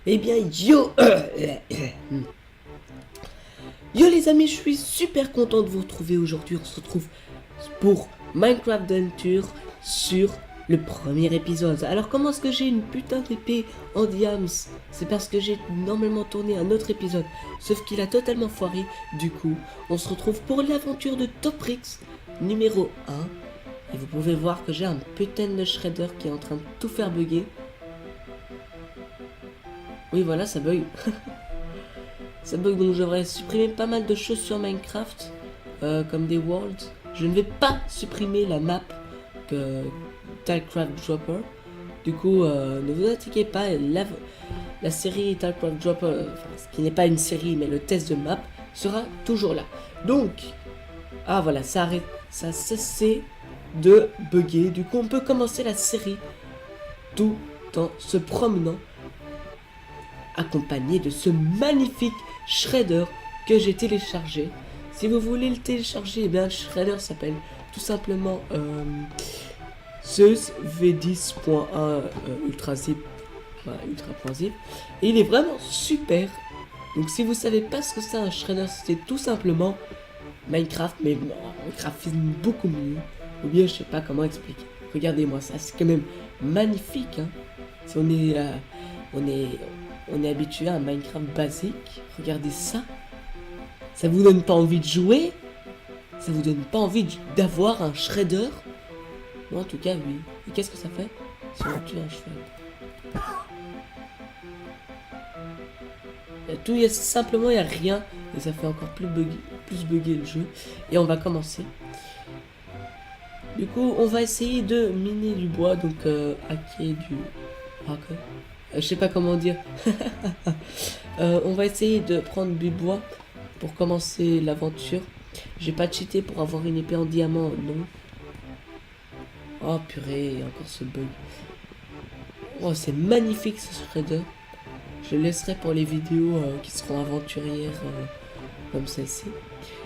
Eh bien, yo Yo les amis, je suis super content de vous retrouver aujourd'hui. On se retrouve pour Minecraft Adventure sur le premier épisode. Alors comment est-ce que j'ai une putain d'épée en diams? C'est parce que j'ai normalement tourné un autre épisode, sauf qu'il a totalement foiré. Du coup, on se retrouve pour l'aventure de Toprix numéro 1. Et vous pouvez voir que j'ai un putain de shredder qui est en train de tout faire bugger. Oui voilà, ça bug. Ça bug, donc je devrais supprimer pas mal de choses sur Minecraft, comme des worlds. Je ne vais pas supprimer la map que Tilecraft Dropper. Du coup, ne vous inquiétez pas, la série Tilecraft Dropper, enfin, ce qui n'est pas une série, mais le test de map, sera toujours là. Donc, ah voilà, ça a cessé de bugger. Du coup, on peut commencer la série tout en se promenant, accompagné de ce magnifique shredder que j'ai téléchargé. Si vous voulez le télécharger, eh bien le shredder s'appelle tout simplement Zeus V10.1 Ultra Zip, Ultra.zip, et il est vraiment super. Donc si vous savez pas ce que c'est un shredder, c'est tout simplement Minecraft, mais bon, Minecraft fait beaucoup mieux. Ou bien je sais pas comment expliquer. Regardez-moi ça, c'est quand même magnifique, hein. Si on est habitué à un Minecraft basique. Regardez ça. Ça vous donne pas envie de jouer? Ça vous donne pas envie d'avoir un shredder? Moi en tout cas oui. Et qu'est-ce que ça fait si on tue un cheval? Simplement il y a rien. Et ça fait encore plus bugger le jeu. Et on va commencer. Du coup on va essayer de miner du bois. Donc hacker du... hacker. Je sais pas comment dire. On va essayer de prendre du bois pour commencer l'aventure. J'ai pas cheaté pour avoir une épée en diamant, non. Oh purée, encore ce bug. Oh, c'est magnifique ce shredder. Je le laisserai pour les vidéos qui seront aventurières comme celle-ci.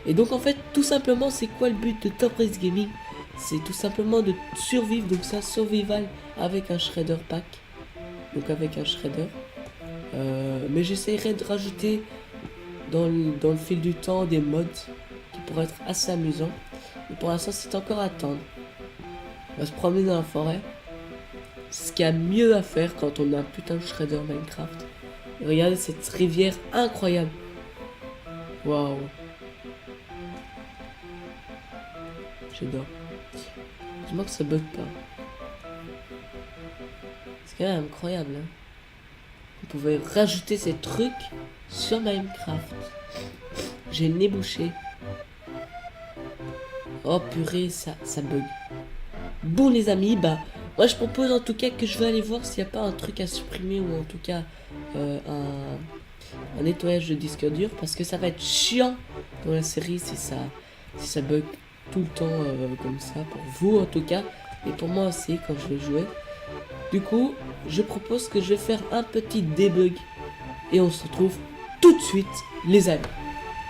Et donc en fait, tout simplement, c'est quoi le but de Top Race Gaming? C'est tout simplement de survivre, donc ça, survival avec un shredder pack. Donc avec un shredder. Mais j'essaierai de rajouter dans le fil du temps des mods qui pourraient être assez amusants. Mais pour l'instant c'est encore à attendre. On va se promener dans la forêt. C'est ce qu'il y a mieux à faire quand on a un putain de shredder Minecraft. Et regardez cette rivière incroyable. Waouh. J'adore. Dis-moi que ça bug pas. C'est quand même incroyable, hein. Vous pouvez rajouter ces trucs sur Minecraft. J'ai le nez bouché. Oh purée, ça bug. Bon les amis, bah moi je propose en tout cas que je vais aller voir s'il n'y a pas un truc à supprimer, ou en tout cas un nettoyage de disque dur, parce que ça va être chiant dans la série si ça bug tout le temps comme ça, pour vous en tout cas, et pour moi aussi quand je vais jouer. Du coup, je propose que je vais faire un petit debug. Et on se retrouve tout de suite, les amis.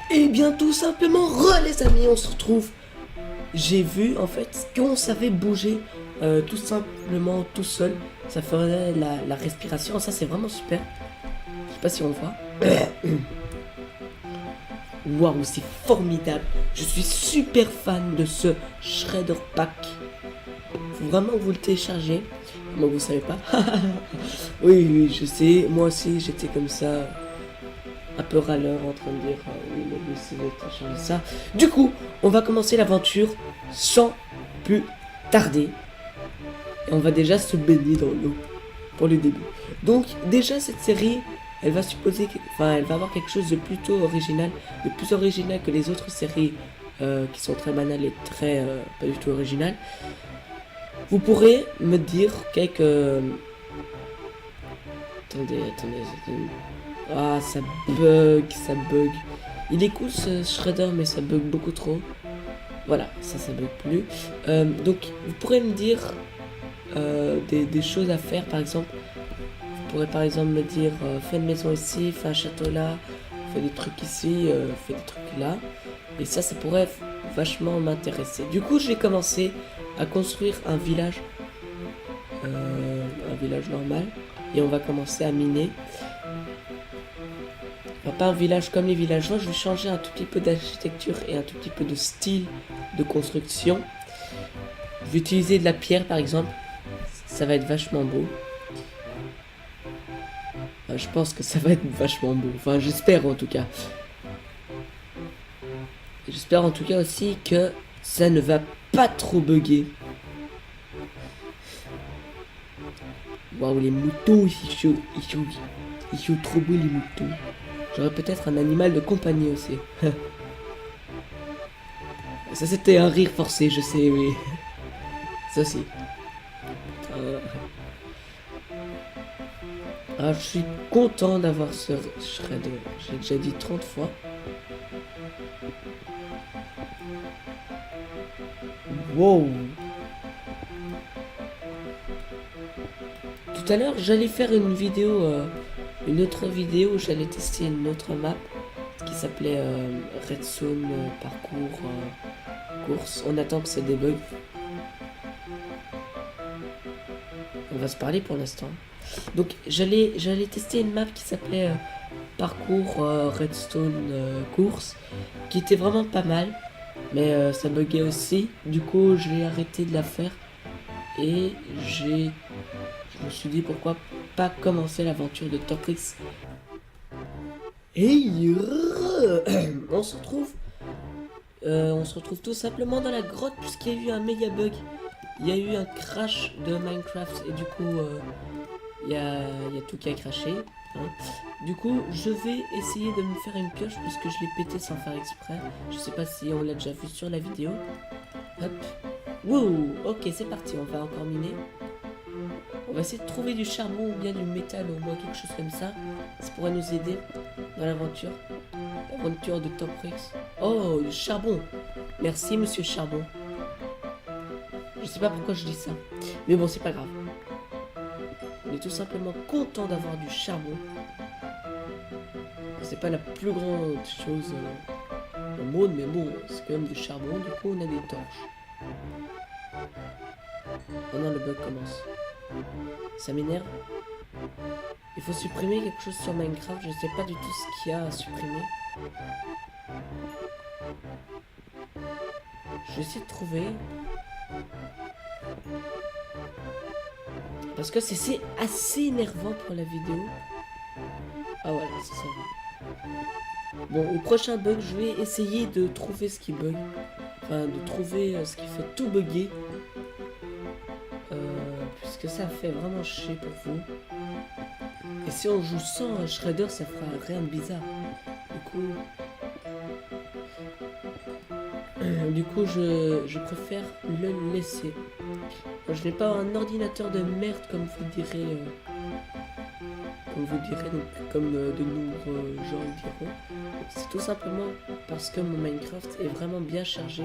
Et bien tout simplement, les amis, on se retrouve. J'ai vu en fait qu'on savait bouger tout simplement tout seul. Ça ferait la respiration. Ça c'est vraiment super. Je sais pas si on voit. Waouh, c'est formidable. Je suis super fan de ce shredder pack. Faut vraiment vous le télécharger. Moi vous savez pas. Oui, je sais. Moi aussi j'étais comme ça, un peu râleur, en train de dire oui, mais oui, c'est de changer ça. Du coup, on va commencer l'aventure sans plus tarder. Et on va déjà se baigner dans l'eau pour le début. Donc déjà cette série, elle va elle va avoir quelque chose de plutôt original, de plus original que les autres séries qui sont très banales et très pas du tout originales. Vous pourrez me dire quelques... Attendez. Ah, ça bug. Il est cool ce shredder, mais ça bug beaucoup trop. Voilà, ça bug plus. Donc, vous pourrez me dire des choses à faire, par exemple. Vous pourrez par exemple me dire, fais une maison ici, fais un château là, fais des trucs ici, fais des trucs là. Et ça pourrait vachement m'intéresser. Du coup, je vais commencer à construire un village normal. et on va commencer à miner. Enfin, pas un village comme les villageois, je vais changer un tout petit peu d'architecture et un tout petit peu de style de construction. Je vais utiliser de la pierre par exemple, ça va être vachement beau. Enfin, je pense que ça va être vachement beau, enfin j'espère en tout cas. J'espère en tout cas aussi que ça ne va pas trop bugger. Waouh, les moutons, ils sont trop beaux les moutons. J'aurais peut-être un animal de compagnie aussi. Ça c'était un rire forcé, je sais, oui. Ça aussi. Alors je suis content d'avoir ce shredder. J'ai déjà dit 30 fois. Wow. Tout à l'heure, j'allais faire une vidéo, une autre vidéo où j'allais tester une autre map qui s'appelait Redstone parcours course. On attend que ça débug. On va se parler pour l'instant. Donc j'allais tester une map qui s'appelait parcours Redstone course, qui était vraiment pas mal, mais ça buguait aussi. Du coup, j'ai arrêté de la faire et je me suis dit pourquoi pas commencer l'aventure de Toprix. Hey, on se retrouve tout simplement dans la grotte puisqu'il y a eu un méga bug. Il y a eu un crash de Minecraft et du coup il y a tout qui a craché. Hein. Du coup je vais essayer de me faire une pioche puisque je l'ai pété sans faire exprès. Je sais pas si on l'a déjà vu sur la vidéo. Hop. Wow, ok c'est parti, on va encore miner. On va essayer de trouver du charbon ou bien du métal ou bien quelque chose comme ça. Ça pourrait nous aider dans l'aventure. L'aventure de Toprix. Oh, du charbon. Merci monsieur charbon. Je sais pas pourquoi je dis ça. Mais bon, c'est pas grave. On est tout simplement content d'avoir du charbon. C'est pas la plus grande chose au monde, mais bon, c'est quand même du charbon. Du coup, on a des torches. Maintenant, le bug commence. Ça m'énerve. Il faut supprimer quelque chose sur Minecraft. Je sais pas du tout ce qu'il y a à supprimer. Je vais essayer de trouver. Parce que c'est assez énervant pour la vidéo. Ah voilà, c'est ça. Bon, au prochain bug, je vais essayer de trouver ce qui bug. Enfin, de trouver ce qui fait tout bugger. Puisque ça fait vraiment chier pour vous. Et si on joue sans Shredder, ça fera rien de bizarre. Du coup, je préfère le laisser. Je n'ai pas un ordinateur de merde comme vous direz, donc comme de nombreux gens le diront. C'est tout simplement parce que mon Minecraft est vraiment bien chargé.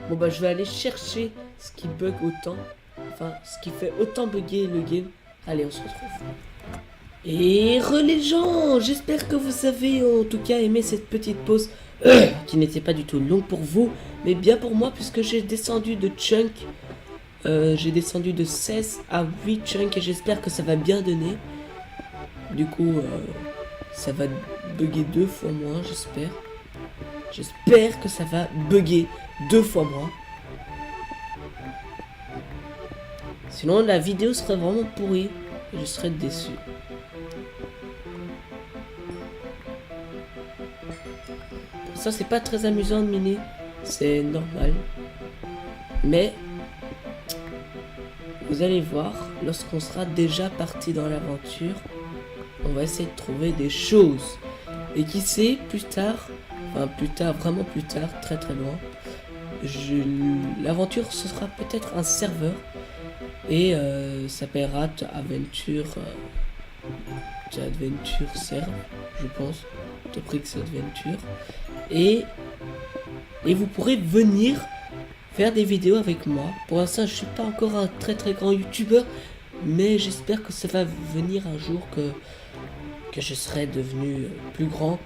Bon bah je vais aller chercher ce qui bug autant, enfin ce qui fait autant bugger le game. Allez, on se retrouve. Et les gens, j'espère que vous avez en tout cas aimé cette petite pause qui n'était pas du tout longue pour vous, mais bien pour moi puisque j'ai descendu de chunk. J'ai descendu de 16 à 8 chunks et j'espère que ça va bien donner. Du coup, ça va bugger 2 fois moins, j'espère. J'espère que ça va bugger 2 fois moins. Sinon, la vidéo serait vraiment pourrie et je serais déçu. Ça, c'est pas très amusant de miner. C'est normal. Mais vous allez voir, lorsqu'on sera déjà parti dans l'aventure, on va essayer de trouver des choses. Et qui sait, plus tard, enfin plus tard, vraiment plus tard, très très loin, l'aventure ce sera peut-être un serveur. Et s'appellera Adventure Serve, je pense. Toprix Adventure. Et vous pourrez venir faire des vidéos avec moi. Pour l'instant, je suis pas encore un très très grand youtubeur, mais j'espère que ça va venir un jour que je serai devenu plus grand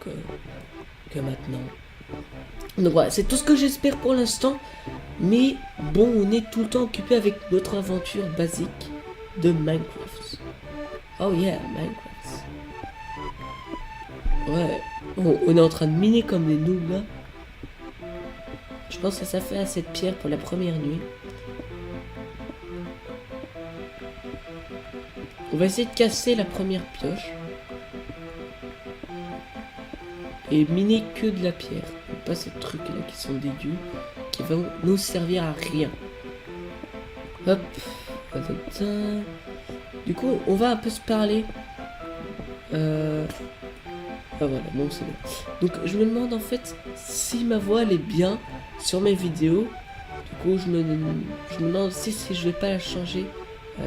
que maintenant. Donc voilà, c'est tout ce que j'espère pour l'instant. Mais bon, on est tout le temps occupé avec notre aventure basique de Minecraft. Oh yeah, Minecraft. Ouais. On est en train de miner comme des noobs là. Je pense que ça fait assez de pierre pour la première nuit. On va essayer de casser la première pioche. Et miner que de la pierre. Et pas ces trucs là qui sont dégueux. Qui vont nous servir à rien. Hop. Du coup, on va un peu se parler. Ah voilà, bon c'est bon. Donc je me demande en fait si ma voix elle est bien sur mes vidéos. Du coup je me demande aussi si je vais pas la changer.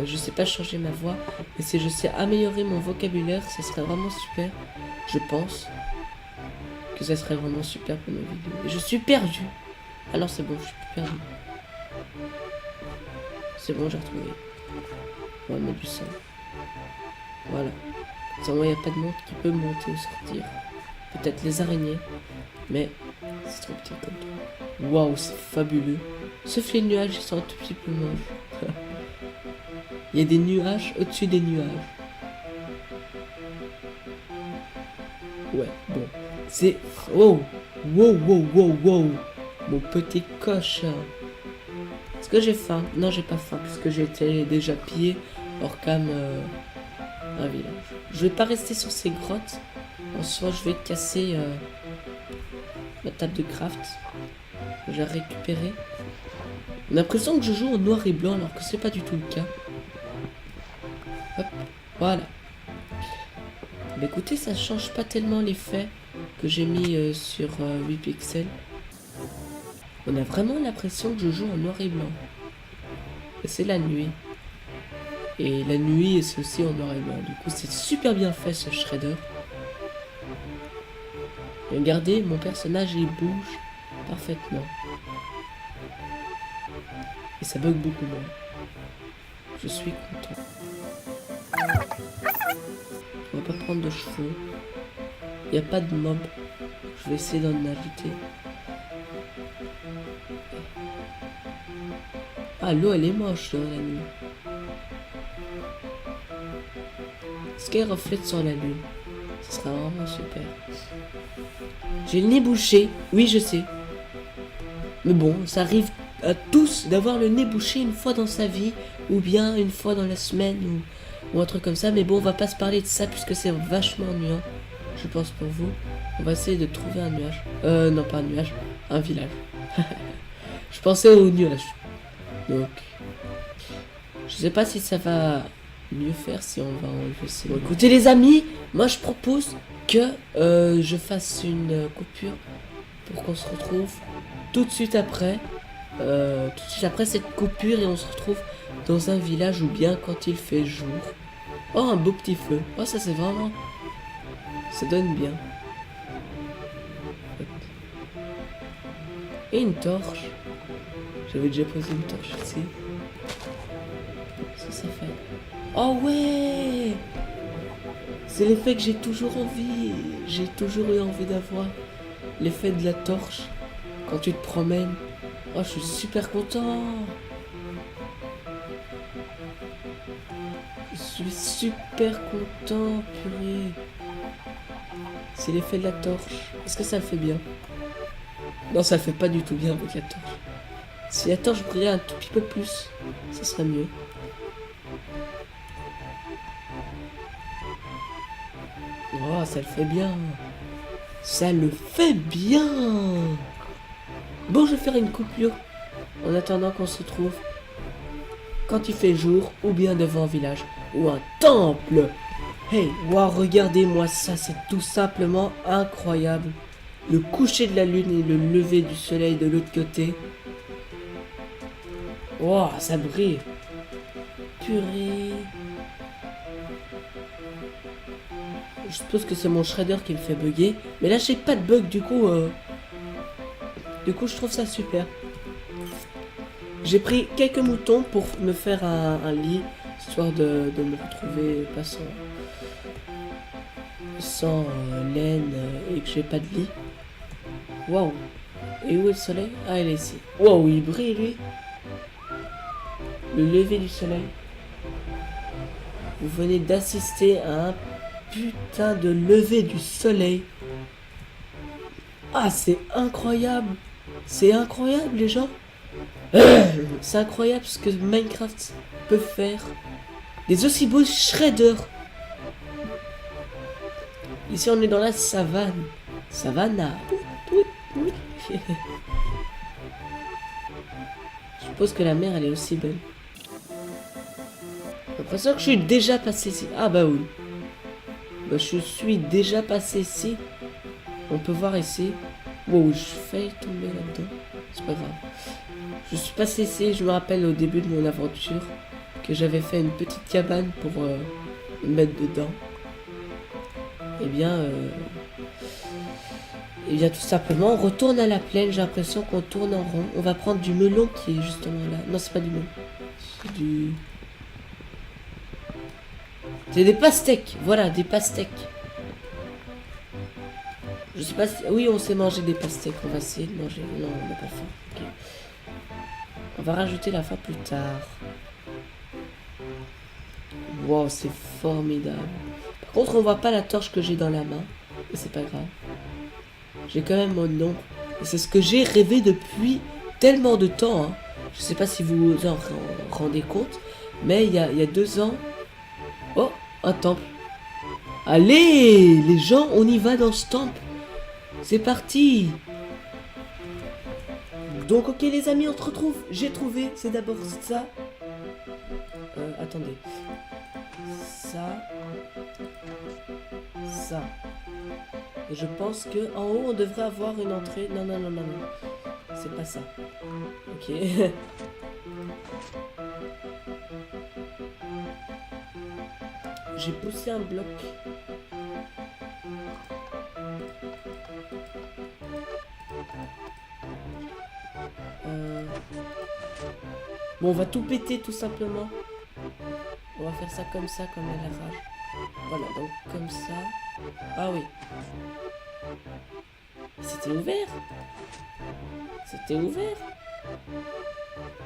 Je sais pas changer ma voix. Mais si je sais améliorer mon vocabulaire, ça serait vraiment super. Je pense que ça serait vraiment super pour mes vidéos. Et je suis perdu. Alors c'est bon, je suis plus perdu. C'est bon, j'ai retrouvé. On va mettre du sang. Voilà. Sans moi, il n'y a pas de montre qui peut monter ou sortir. Peut-être les araignées. Mais c'est trop petit comme tout. Waouh, c'est fabuleux. Sauf les nuages, ils sont un tout petit peu moches. Il y a des nuages au-dessus des nuages. Ouais, bon. C'est... Oh. Wow, wow, wow, wow. Mon petit coche. Est-ce que j'ai faim? Non, j'ai pas faim, parce que j'ai été déjà pillé hors cam un village. Je vais pas rester sur ces grottes. En soi, je vais casser ma table de craft. J'ai récupéré. On a l'impression que je joue en noir et blanc, alors que c'est pas du tout le cas. Hop, voilà. Mais écoutez, ça change pas tellement l'effet que j'ai mis sur 8 pixels. On a vraiment l'impression que je joue en noir et blanc. Et c'est la nuit. Et la nuit, c'est aussi en noir et blanc. Du coup, c'est super bien fait ce shredder. Et regardez, mon personnage, il bouge parfaitement. Et ça bug beaucoup moins. Je suis content. On va pas prendre de chevaux. Il n'y a pas de mob. Je vais essayer d'en ajouter. Ah, l'eau, elle est moche dans la nuit. Est-ce qu'elle reflète sur la lune? Ce sera vraiment super. J'ai le nez bouché. Oui, je sais. Mais bon, ça arrive à tous d'avoir le nez bouché une fois dans sa vie. Ou bien une fois dans la semaine. Ou un truc comme ça. Mais bon, on va pas se parler de ça puisque c'est vachement ennuyant. Je pense pour vous. On va essayer de trouver un nuage. Non, pas un nuage. Un village. Je pensais au nuage. Donc, je sais pas si ça va mieux faire si on va enlever ces... Bon, écoutez les amis, moi je propose que je fasse une coupure pour qu'on se retrouve tout de suite après. Tout de suite après cette coupure et on se retrouve dans un village ou bien quand il fait jour. Oh, un beau petit feu. Oh, ça c'est vraiment... Ça donne bien. Et une torche. J'avais déjà posé une torche ici. Ça fait. Oh ouais! C'est l'effet que j'ai toujours envie. J'ai toujours eu envie d'avoir. L'effet de la torche. Quand tu te promènes. Oh, je suis super content. Je suis super content, purée. C'est l'effet de la torche. Est-ce que ça le fait bien? Non, ça le fait pas du tout bien avec la torche. Si la torche brillait un tout petit peu plus, ça serait mieux. Oh, ça le fait bien. Ça le fait bien. Bon, je vais faire une coupure. En attendant qu'on se retrouve quand il fait jour, ou bien devant un village, ou un temple. Hey, wow, regardez-moi ça, c'est tout simplement incroyable. Le coucher de la lune et le lever du soleil de l'autre côté. Wow, ça brille. Purée. Je suppose que c'est mon shredder qui me fait bugger. Mais là, j'ai pas de bug, du coup, je trouve ça super. J'ai pris quelques moutons pour me faire un lit, histoire de me retrouver pas sans laine et que j'ai pas de lit. Waouh. Et où est le soleil? Ah, il est ici. Waouh, il brille, lui. Le lever du soleil. Vous venez d'assister à un putain de lever du soleil. Ah, c'est incroyable. C'est incroyable, les gens. C'est incroyable ce que Minecraft peut faire. Des aussi beaux shredders. Ici, on est dans la savane. Savannah. Je suppose que la mer, elle est aussi belle. J'ai l'impression que je suis déjà passé ici. Ah bah oui. Bah, je suis déjà passé ici. On peut voir ici. Wow, je fais tomber là-dedans. C'est pas grave. Je suis passé ici. Je me rappelle au début de mon aventure que j'avais fait une petite cabane pour me mettre dedans. Eh bien, tout simplement, on retourne à la plaine. J'ai l'impression qu'on tourne en rond. On va prendre du melon qui est justement là. Non, c'est pas du melon. C'est du... C'est des pastèques. Voilà, des pastèques. Je sais pas si... Oui, on sait manger des pastèques. On va essayer de manger. Non, on n'a pas faim. Okay. On va rajouter la faim plus tard. Wow, c'est formidable. Par contre, on voit pas la torche que j'ai dans la main. Mais c'est pas grave. J'ai quand même mon nom. Et c'est ce que j'ai rêvé depuis tellement de temps. Hein. Je sais pas si vous vous en rendez compte. Mais il y a 2 ans... Oh, un temple. Allez, les gens, on y va dans ce temple. C'est parti. Donc, ok, les amis, on se retrouve. J'ai trouvé, c'est d'abord ça. Attendez. Ça. Ça. Et je pense que en haut, on devrait avoir une entrée. Non, non, non, non, non. C'est pas ça. Ok. J'ai poussé un bloc. Bon, on va tout péter tout simplement. On va faire ça comme à la rage. Voilà, donc comme ça. Ah oui. C'était ouvert. C'était ouvert.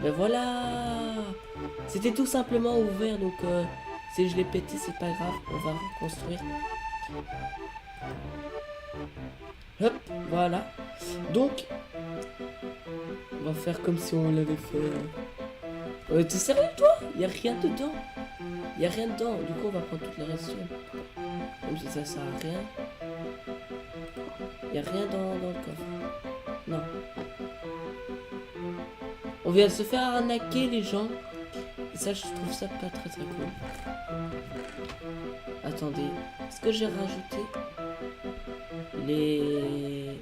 Ben voilà. C'était tout simplement ouvert, donc si je l'ai pété, c'est pas grave. On va reconstruire. Hop, voilà. Donc, on va faire comme si on l'avait fait. T'es sérieux, toi? Y a rien dedans. Y a rien dedans. Du coup, on va prendre toutes les restes. Comme si ça sert à rien. Y a rien dans le coffre. Non. On vient de se faire arnaquer, les gens. Et ça, je trouve ça pas très très cool. Attendez. Est-ce que j'ai rajouté les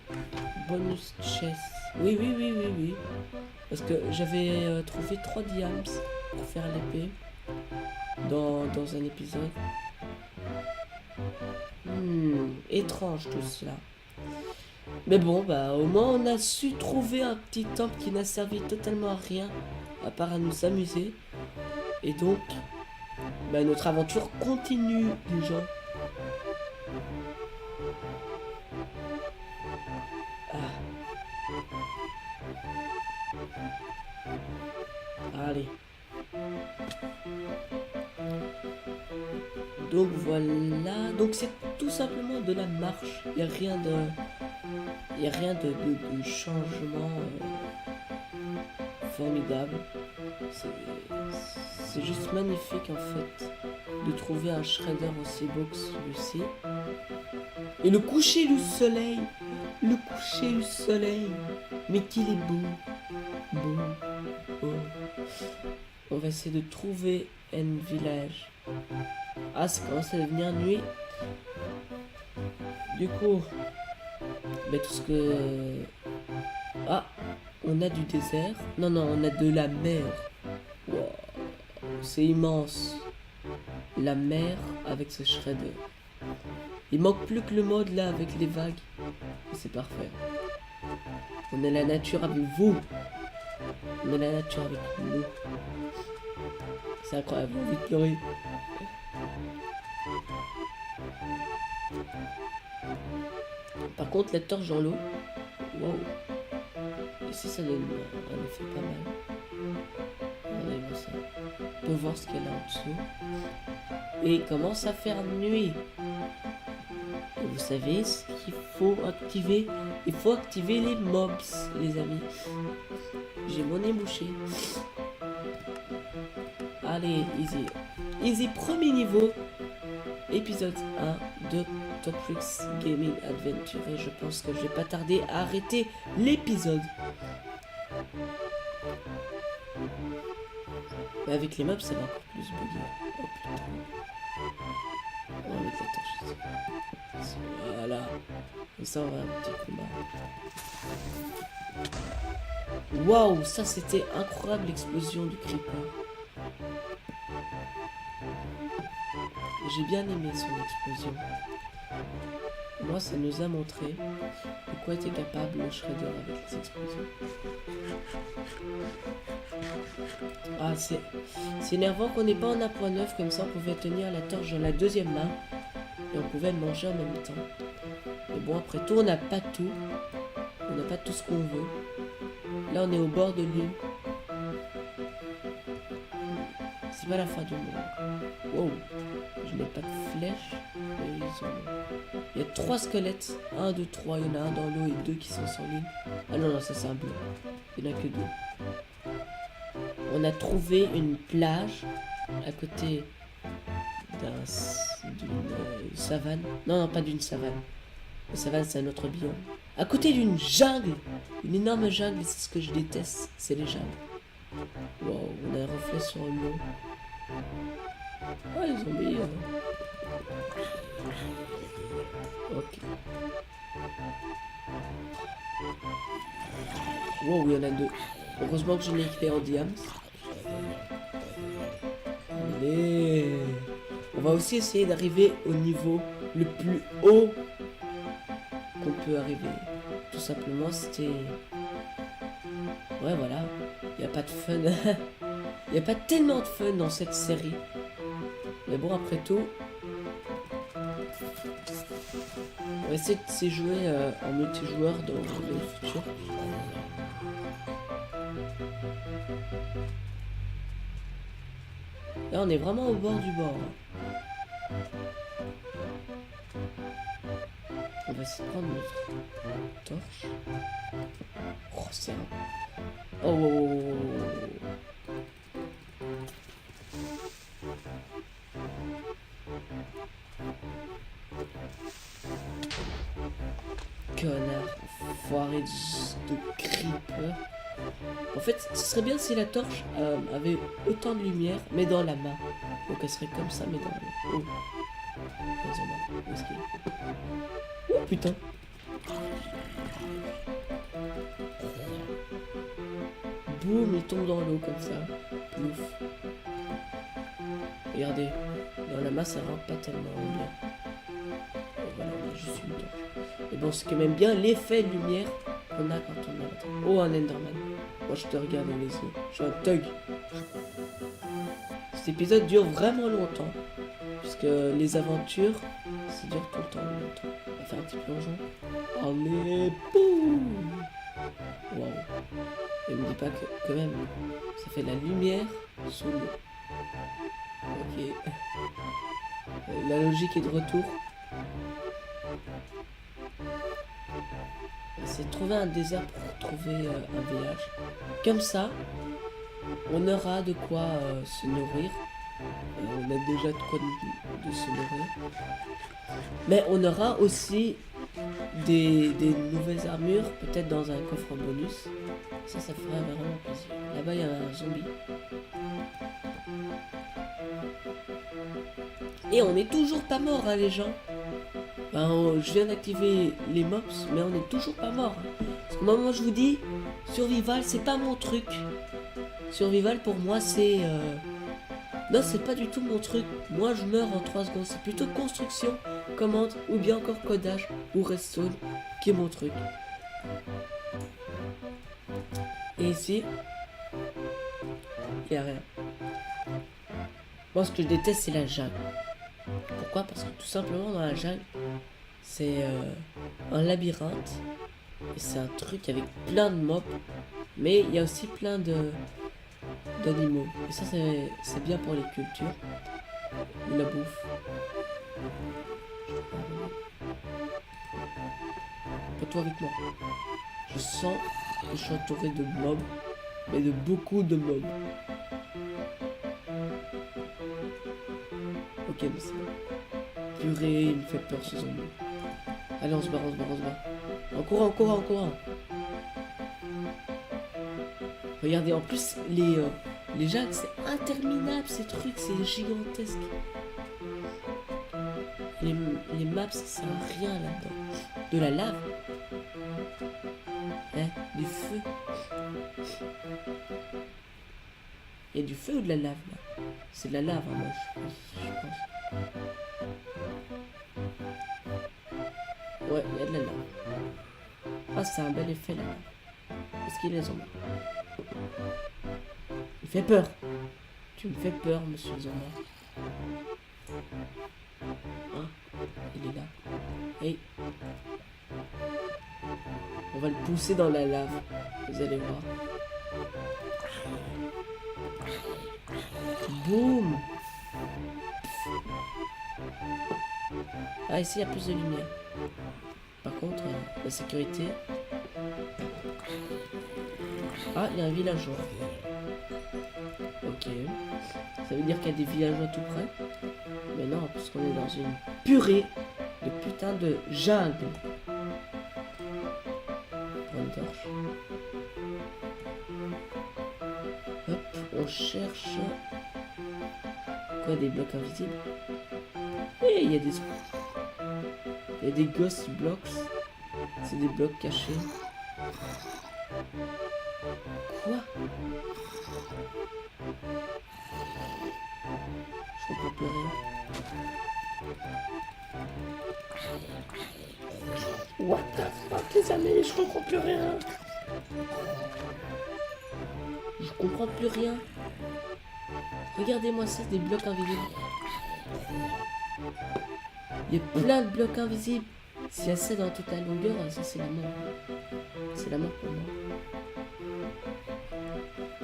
bonus chests? Oui, oui, oui, oui, oui. Parce que j'avais trouvé 3 diams pour faire l'épée dans un épisode. Étrange tout cela. Mais bon, bah au moins on a su trouver un petit temple qui n'a servi totalement à rien, à part à nous amuser. Et donc, bah notre aventure continue, les gens. Allez. Donc voilà. Donc c'est tout simplement de la marche. Il n'y a rien de... Il n'y a rien de changement formidable. C'est juste magnifique en fait de trouver un shredder aussi beau que celui-ci. Et le coucher du soleil. Le coucher du soleil. Mais qu'il est beau. Beau. Beau. On va essayer de trouver un village. Ah, ça commence à devenir nuit. Du coup, bah, tout ce que... Ah, on a du désert. Non, non, on a de la mer. Wow, c'est immense. La mer avec ce shredder. Il manque plus que le mode là avec les vagues. C'est parfait. On est la nature avec vous. On est la nature avec nous. C'est incroyable, j'ai envie de pleurer. Par contre, la torche dans l'eau. Wow. Ici, ça donne un effet pas mal. Regardez-moi ça. On peut voir ce qu'il y a là en dessous. Et il commence à faire nuit. Et vous savez ce qu'il faut activer? Il faut activer les mobs, les amis. J'ai mon nez mouché. Allez, easy. Easy, premier niveau. Épisode 1 de Totrix Gaming Adventure. Et je pense que je vais pas tarder à arrêter l'épisode. Mais avec les mobs, ça va encore plus bugger. Oh putain. On va mettre la torche. Voilà. Et ça, on va un petit combat. Waouh, ça c'était incroyable l'explosion du creeper. J'ai bien aimé son explosion. Moi, ça nous a montré de quoi était capable le Shredder avec les explosions. Ah, c'est énervant qu'on n'ait pas en 1.9, comme ça on pouvait tenir la torche dans la deuxième main et on pouvait le manger en même temps. Mais bon, après tout, on n'a pas tout. On n'a pas tout ce qu'on veut. Là, on est au bord de l'île. C'est pas la fin du monde. Wow, je n'ai pas de flèche. Il y a 3 squelettes. 1, 2, 3. Il y en a un dans l'eau et 2 qui sont sur l'île. Ah non, non, ça c'est un bleu. Il n'y en a que 2. On a trouvé une plage à côté d'une savane. Non, non, pas d'une savane. La savane, c'est un autre biome. À côté d'une jungle. Une énorme jungle, c'est ce que je déteste. C'est les jungles. Wow, on a un reflet sur l'eau. Ah, les zombies. Ok. Wow, il y en a 2. Heureusement que je l'ai éclairé en diams. Allez. On va aussi essayer d'arriver au niveau le plus haut qu'on peut arriver. Tout simplement, c'était... Ouais, voilà. Il n'y a pas de fun. Il n'y a pas tellement de fun dans cette série. Mais bon, après tout, on va essayer de jouer en multijoueur dans le futur. Là, on est vraiment au bord du bord. On va essayer de prendre notre torche. Oh, c'est un... Oh, oh, oh, oh, oh. Connard, foiré de creeper. En fait, ce serait bien si la torche avait autant de lumière, mais dans la main. Donc elle serait comme ça, mais dans le... Oh. Où est-ce qu'il est? Oh putain. Boum, il tombe dans l'eau comme ça. Plouf. Regardez, dans la main ça rentre pas tellement bien. Et voilà, on a juste une torche. Et bon, c'est quand même bien l'effet de lumière qu'on a quand on a... Oh, un Enderman. Moi je te regarde dans les yeux. Je suis un thug. Cet épisode dure vraiment longtemps. Puisque les aventures, ça dure tout le temps longtemps. On va faire un petit plongeon. Allez, boum. Waouh. Et me dis pas que quand même, ça fait de la lumière sous l'eau. Ok. La logique est de retour. On va essayer de trouver un désert pour trouver un village. Comme ça, on aura de quoi se nourrir. On a déjà de quoi de se nourrir. Mais on aura aussi des nouvelles armures, peut-être dans un coffre bonus. Ça ferait vraiment plaisir. Là-bas, il y a un zombie. Et on n'est toujours pas mort, hein, les gens. Ben, je viens d'activer les mobs, mais on n'est toujours pas mort. Hein. Parce que moi, je vous dis, survival, c'est pas mon truc. Survival, pour moi, c'est... Non, c'est pas du tout mon truc. Moi, je meurs en 3 secondes. C'est plutôt construction, commande, ou bien encore codage, ou redstone, qui est mon truc. Et ici, il n'y a rien. Moi, ce que je déteste, c'est la jungle. Pourquoi? Parce que tout simplement, dans la jungle, c'est un labyrinthe. Et c'est un truc avec plein de mobs. Mais il y a aussi plein d'animaux. Et ça, c'est bien pour les cultures. Ou la bouffe. Pas toi avec moi. Je sens que je suis entouré de mobs. Mais de beaucoup de mobs. Ok, mais c'est bon. Purée, il me fait peur ce zombie. Allez, on se barre, on se barre, on se barre. En courant, en courant, en courant. Regardez, en plus, les jacks, c'est interminable, ces trucs, c'est gigantesque. Les maps, ça sert à rien là-dedans. De la lave. Hein, du feu. Il y a du feu ou de la lave là? C'est de la lave, hein, moi, je pense. Ouais, il y a de la lave. Ah, c'est un bel effet là. Est-ce qu'il est zombie? Il fait peur. Tu me fais peur, monsieur Zombie. Hein? Il est là. Hey. On va le pousser dans la lave. Vous allez voir. Boum. Ah, ici, il y a plus de lumière. Par contre, la sécurité... Ah, il y a un villageois. Ok. Ça veut dire qu'il y a des villageois tout près. Mais non, parce qu'on est dans une purée de putain de jungle. Bonne torche. Hop, on cherche... Quoi, des blocs invisibles? Et il y a des... Il y a des ghost blocks. C'est des blocs cachés. Quoi? Je comprends plus rien. What the fuck, les amis, je comprends plus rien. Je comprends plus rien. Regardez-moi ça, des blocs invisibles. Il y a plein de blocs invisibles. S'il y a ça dans toute la longueur, ça c'est la mort. C'est la mort pour moi.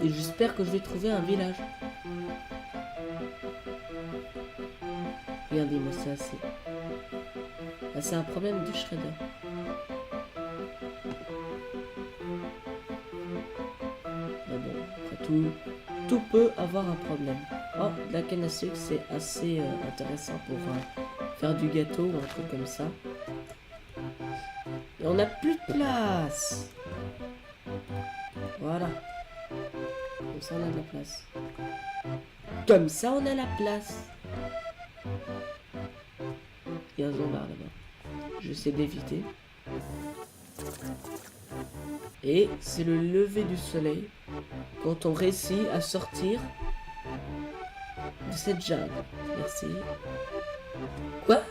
Et j'espère que je vais trouver un village. Regardez-moi ça, c'est un problème du shredder. Mais bon, après tout peut avoir un problème. Oh, de la canne à sucre, c'est assez intéressant pour faire du gâteau ou un truc comme ça. Et on n'a plus de place. Voilà. Comme ça, on a de la place. Comme ça, on a la place. Il y a un zombard là-bas. J'essaie d'éviter. Et c'est le lever du soleil quand on réussit à sortir de cette jungle. Merci. Quoi?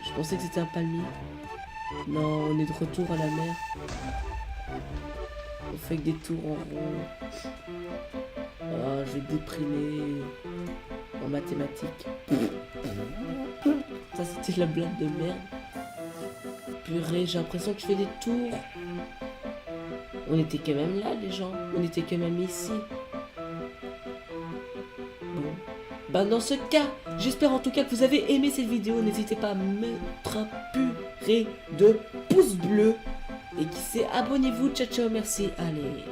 Je pensais que c'était un palmier. Non, on est de retour à la mer. On fait que des tours en rond. Oh, je vais déprimer en mathématiques. Ça, c'était la blague de merde. Purée, j'ai l'impression que je fais des tours. On était quand même là, les gens. On était quand même ici. Bon. Ben, dans ce cas, j'espère en tout cas que vous avez aimé cette vidéo. N'hésitez pas à mettre un purée de pouce bleu. Et qui sait, abonnez-vous. Ciao, ciao, merci. Allez.